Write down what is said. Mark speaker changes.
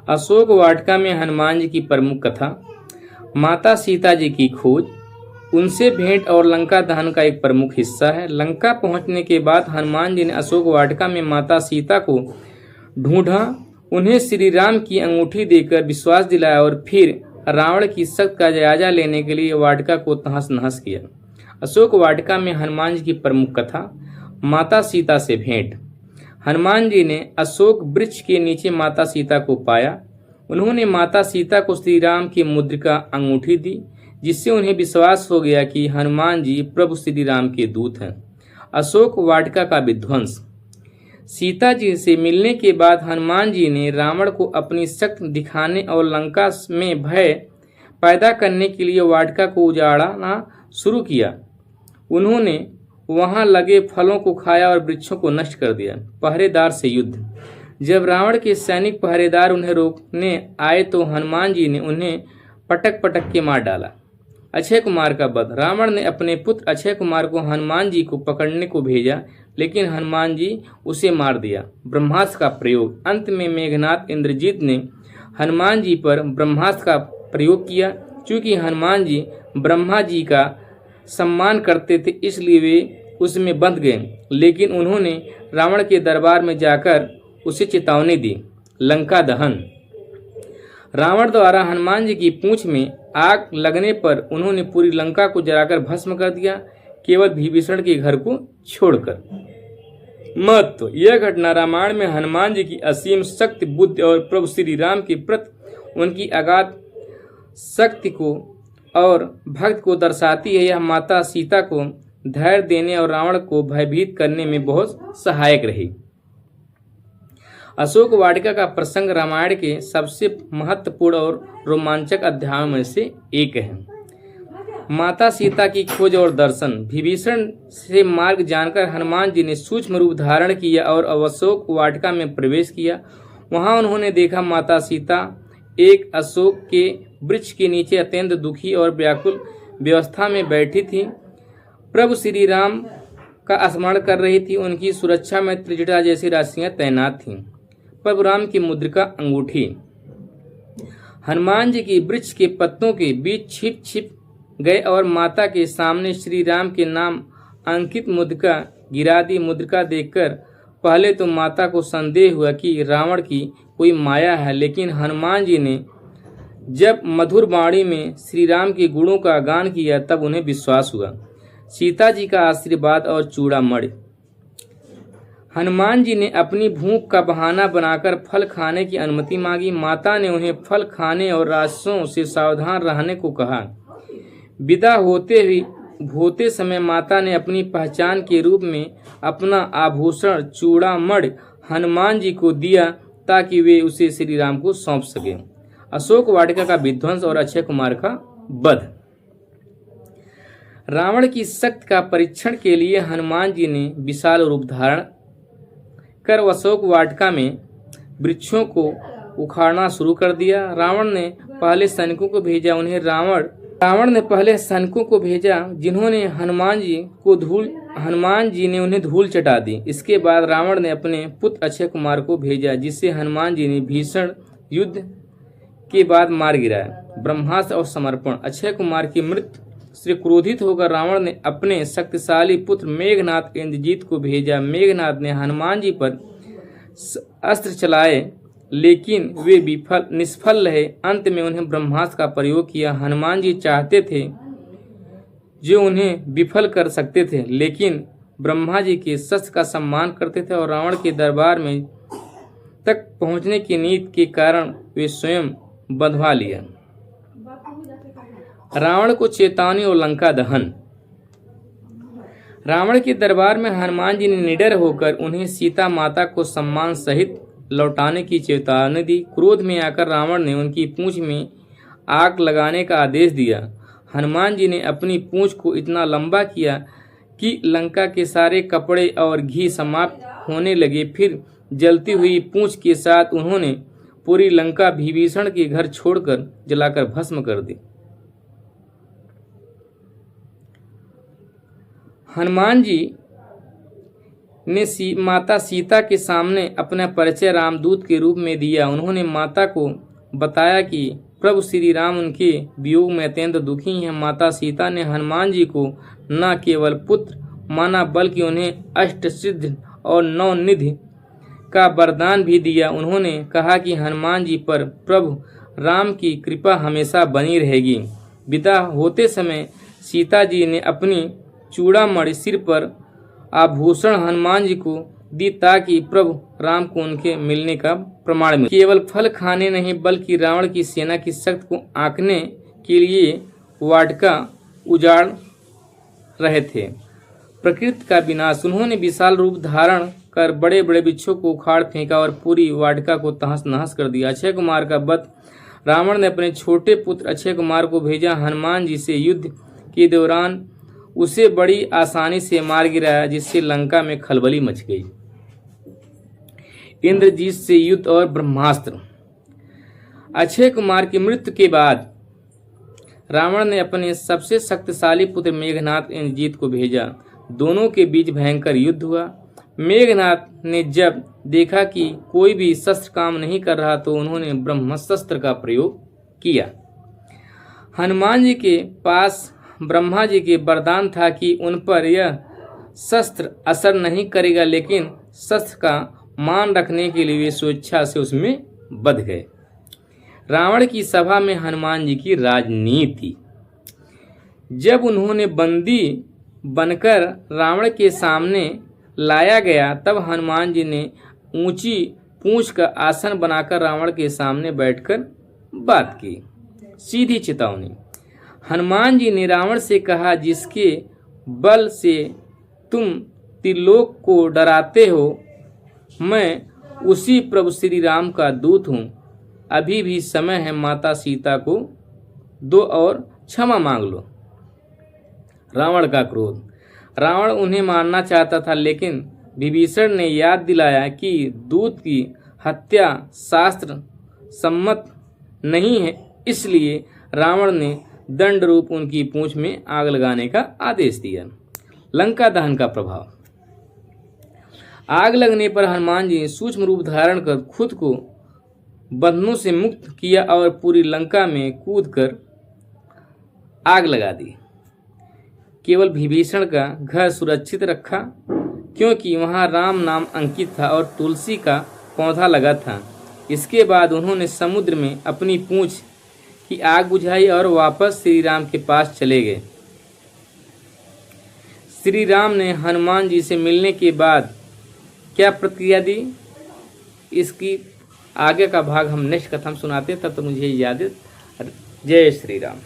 Speaker 1: अशोक वाटिका में हनुमान जी की प्रमुख कथा, माता सीता जी की खोज, उनसे भेंट और लंका दहन का एक प्रमुख हिस्सा है। लंका पहुंचने के बाद हनुमान जी ने अशोक वाटिका में माता सीता को ढूंढा, उन्हें श्री राम की अंगूठी देकर विश्वास दिलाया और फिर रावण की शक्ति का जायजा लेने के लिए वाटिका को तहस नहस किया। अशोक वाटिका में हनुमान जी की प्रमुख कथा, माता सीता से भेंट। हनुमान जी ने अशोक वृक्ष के नीचे माता सीता को पाया। उन्होंने माता सीता को श्री राम की मुद्रिका अंगूठी दी, जिससे उन्हें विश्वास हो गया कि हनुमान जी प्रभु श्री राम के दूत हैं। अशोक वाटिका का विध्वंस। सीता जी से मिलने के बाद हनुमान जी ने रावण को अपनी शक्ति दिखाने और लंका में भय पैदा करने के लिए वाटिका को उजाड़ना शुरू किया। उन्होंने वहां लगे फलों को खाया और वृक्षों को नष्ट कर दिया। पहरेदार से युद्ध। जब रावण के सैनिक पहरेदार उन्हें रोकने आए तो हनुमान जी ने उन्हें पटक पटक के मार डाला। अक्षय कुमार का वध। रावण ने अपने पुत्र अक्षय कुमार को हनुमान जी को पकड़ने को भेजा, लेकिन हनुमान जी उसे मार दिया। ब्रह्मास्त्र का प्रयोग। अंत में मेघनाथ इंद्रजीत ने हनुमान जी पर ब्रह्मास्त्र का प्रयोग किया। चूंकि हनुमान जी ब्रह्मा जी का सम्मान करते थे, इसलिए वे उसमें बंध गए, लेकिन उन्होंने रावण के दरबार में जाकर उसे चेतावनी दी। लंका दहन। रावण द्वारा हनुमान जी की पूंछ में आग लगने पर उन्होंने पूरी लंका को जलाकर भस्म कर दिया, केवल विभीषण के घर को छोड़कर। महत्व। यह घटना रामायण में हनुमान जी की असीम शक्ति, बुद्धि और प्रभु श्री राम के प्रति उनकी अगाध शक्ति को और भक्त को दर्शाती है। यह माता सीता को धैर्य देने और रावण को भयभीत करने में बहुत सहायक रही। अशोक वाटिका का प्रसंग रामायण के सबसे महत्वपूर्ण और रोमांचक अध्यायों में से एक है। माता सीता की खोज और दर्शन। विभीषण से मार्ग जानकर हनुमान जी ने सूक्ष्म रूप धारण किया और अशोक वाटिका में प्रवेश किया। वहां उन्होंने देखा माता सीता एक अशोक के वृक्ष के नीचे अत्यंत दुखी और व्याकुल व्यवस्था में बैठी थी। प्रभु श्री राम का स्मरण कर रही थी। उनकी सुरक्षा में त्रिजटा जैसी राशियां तैनात थीं। प्रभु राम की मुद्रिका अंगूठी। हनुमान जी की वृक्ष के पत्तों के बीच छिप छिप गए और माता के सामने श्री राम के नाम अंकित मुद्रिका गिरा दी। मुद्रिका देखकर पहले तो माता को संदेह हुआ कि रावण की कोई माया है, लेकिन हनुमान जी ने जब मधुर वाणी में श्री राम के गुणों का गान किया तब उन्हें विश्वास हुआ। सीता जी का आशीर्वाद और चूड़ामणि। हनुमान जी ने अपनी भूख का बहाना बनाकर फल खाने की अनुमति मांगी। माता ने उन्हें फल खाने और राक्षसों से सावधान रहने को कहा। विदा होते समय माता ने अपनी पहचान के रूप में अपना आभूषण चूड़ामणि हनुमान जी को दिया ताकि वे उसे श्री राम को सौंप सके। अशोक वाटिका का विध्वंस और अक्षय कुमार का वध। रावण की शक्ति का परीक्षण के लिए हनुमान जी ने विशाल रूप धारण कर अशोक वाटिका में वृक्षों को उखाड़ना शुरू कर दिया। रावण ने पहले सैनिकों को भेजा जिन्होंने हनुमान जी ने उन्हें धूल चटा दी। इसके बाद रावण ने अपने पुत्र अक्षय कुमार को भेजा, जिससे हनुमान जी ने भीषण युद्ध के बाद मार गिराया। ब्रह्मास्त्र और समर्पण। अक्षय कुमार की मृत्यु से क्रोधित होकर रावण ने अपने शक्तिशाली पुत्र मेघनाथ इंद्रजीत को भेजा। मेघनाथ ने हनुमान जी पर अस्त्र चलाए, लेकिन वे निष्फल रहे। अंत में उन्हें ब्रह्मास्त्र का प्रयोग किया। हनुमान जी चाहते थे जो उन्हें विफल कर सकते थे, लेकिन ब्रह्मा जी के शस्त्र का सम्मान करते थे और रावण के दरबार में तक पहुंचने की नीति के कारण वे स्वयं बंधवा लिया। रावण को चेतावनी और लंका दहन। रावण के दरबार में हनुमान जी ने निडर होकर उन्हें सीता माता को सम्मान सहित लौटाने की चेतावनी दी। क्रोध में आकर रावण ने उनकी पूंछ में आग लगाने का आदेश दिया। हनुमान जी ने अपनी पूंछ को इतना लंबा किया कि लंका के सारे कपड़े और घी समाप्त होने लगे। फिर जलती हुई पूंछ के साथ उन्होंने पूरी लंका विभीषण के घर छोड़कर जलाकर भस्म कर दी। हनुमान जी ने माता सीता के सामने अपना परिचय रामदूत के रूप में दिया। उन्होंने माता को बताया कि प्रभु श्री राम उनके वियोग में अत्यंत दुखी हैं। माता सीता ने हनुमान जी को न केवल पुत्र माना बल्कि उन्हें अष्टसिद्धि और नवनिधि का वरदान भी दिया। उन्होंने कहा कि हनुमान जी पर प्रभु राम की कृपा हमेशा बनी रहेगी। विदा होते समय सीता जी ने अपनी चूड़ामणि सिर पर आभूषण हनुमान जी को दी ताकि प्रभु राम को उनके मिलने का प्रमाण मिले। केवल फल खाने नहीं बल्कि रावण की सेना की शक्ति को आंकने के लिए वाटिका उजाड़ रहे थे। प्रकृति का विनाश। उन्होंने विशाल रूप धारण कर बड़े बड़े वृक्षों को उखाड़ फेंका और पूरी वाटिका को तहस नहस कर दिया। अक्षय कुमार का वध। रावण ने अपने छोटे पुत्र अक्षय कुमार को भेजा। हनुमान जी से युद्ध के दौरान उसे बड़ी आसानी से मार गिराया, जिससे लंका में खलबली मच गई। इंद्रजीत से युद्ध और ब्रह्मास्त्र। अक्षय कुमार की मृत्यु के बाद रावण ने अपने सबसे शक्तिशाली पुत्र मेघनाथ इंद्रजीत को भेजा। दोनों के बीच भयंकर युद्ध हुआ। मेघनाथ ने जब देखा कि कोई भी शस्त्र काम नहीं कर रहा तो उन्होंने ब्रह्मास्त्र का प्रयोग किया। हनुमान जी के पास ब्रह्मा जी के वरदान था कि उन पर यह शस्त्र असर नहीं करेगा, लेकिन शस्त्र का मान रखने के लिए वे स्वेच्छा से उसमें बंध गए। रावण की सभा में हनुमान जी की राजनीति। जब उन्होंने बंदी बनकर रावण के सामने लाया गया तब हनुमान जी ने ऊंची पूंछ का आसन बनाकर रावण के सामने बैठकर बात की। सीधी चेतावनी। हनुमान जी ने रावण से कहा, जिसके बल से तुम त्रिलोक को डराते हो, मैं उसी प्रभु श्री राम का दूत हूँ। अभी भी समय है, माता सीता को दो और क्षमा मांग लो। रावण का क्रोध। रावण उन्हें मारना चाहता था, लेकिन विभीषण ने याद दिलाया कि दूत की हत्या शास्त्र सम्मत नहीं है। इसलिए रावण ने दंड रूप उनकी पूंछ में आग लगाने का आदेश दिया। लंका दहन का प्रभाव। आग लगने पर हनुमान जी ने सूक्ष्म रूप धारण कर खुद को बंधनों से मुक्त किया और पूरी लंका में कूदकर आग लगा दी। केवल विभीषण का घर सुरक्षित रखा, क्योंकि वहां राम नाम अंकित था और तुलसी का पौधा लगा था। इसके बाद उन्होंने समुद्र में अपनी पूंछ की आग बुझाई और वापस श्री राम के पास चले गए। श्री राम ने हनुमान जी से मिलने के बाद क्या प्रतिक्रिया दी, इसकी आगे का भाग हम नेक्स्ट कथा में सुनाते हैं। तब तक मुझे इजाजत। जय श्री राम।